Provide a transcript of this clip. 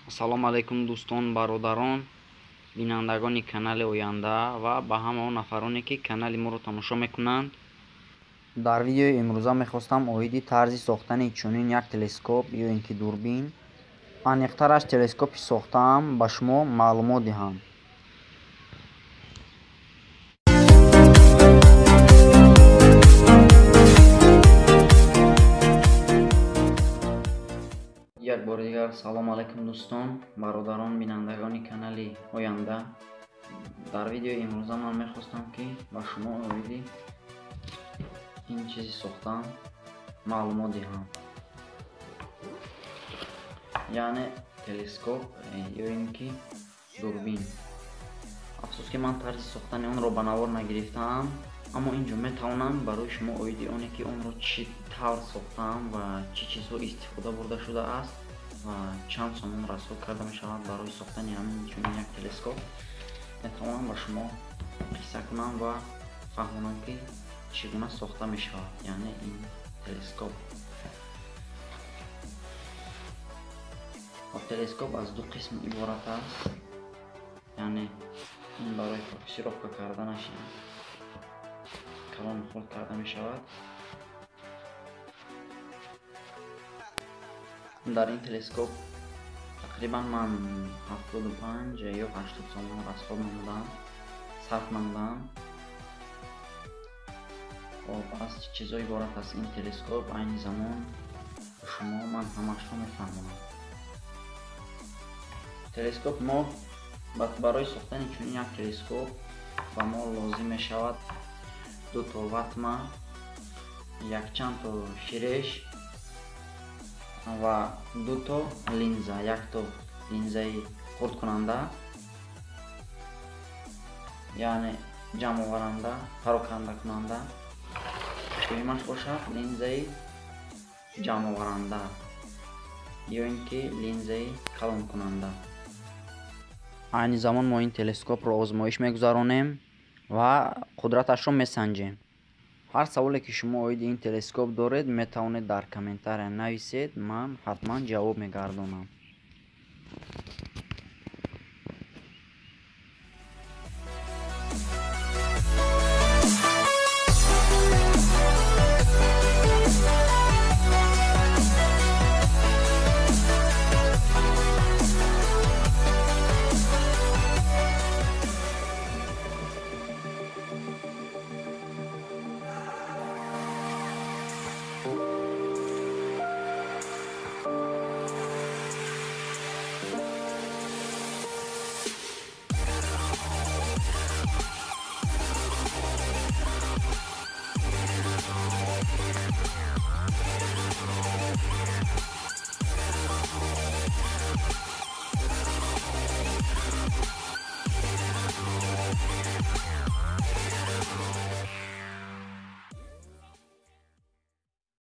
ассалому алайкум дӯстон, бародарон, бинандагони канали Оянда ва ба ҳама он нафароне ки канали моро тамошо мекунанд. Дар видеои имрӯза мехостам оиди тарзи сохтани чунин як телескоп ё ин ки дурбин, аниқтараш телескопи сохтаам ба шумо маълумот диҳам. Як бори дигар салом алайкум дӯстон, бародарон, бинандагони канали Оянда. Дар видеои имрӯза ман мехостам ки ба шумо оиди ин чизи сохтаам маълумот диҳам. Яъне телескоп ё ин ки дурбин. Афсус ки ман тарзи сохтани онро ба навор нагирифтаам, аммо инҷо метавонам барои шумо оиди оне ки онро чӣ тавр сохтаам ва чӣ чизҳо истифода бурда шудааст ва чанд сомон расход карда мешавад барои сохтани ҳамин чунин як телескоп, метавонам ба шумо қисса кунам ва фаҳмонам ки чӣ гуна сохта мешавад, яъне ин телескоп. Телескоп аз ду қисм иборат аст, яъне ин барои фокусировка карданаш калон хурд карда мешавад. Дар ин телескоп тақрибан ман 75 ё 80 сомон расход намудам, сарф намудам. аз чӣ чизҳо иборат аст ин телескоп, айни замон шумо ман ҳамашро мефаҳмонам. Телескоп мо барои сохтани чунин як телескоп ба мо лозим мешавад 2 ватма, якчанд то ширеш ва 2 линза, якто линзаи хурдкунанда, яъне ҷамъоваранда, парокандакунанда, дуюмаш бошад линзаи ҷамъоваранда ё ин ки линзаи калонкунанда. Айни замон мо ин телескопро озмоиш мегузаронем ва қудраташро месанҷем. Ҳар саволе ки шумо оиди ин телескоп доред, метавонед дар комментария нависед, ман ҳатман ҷавоб мегардонам.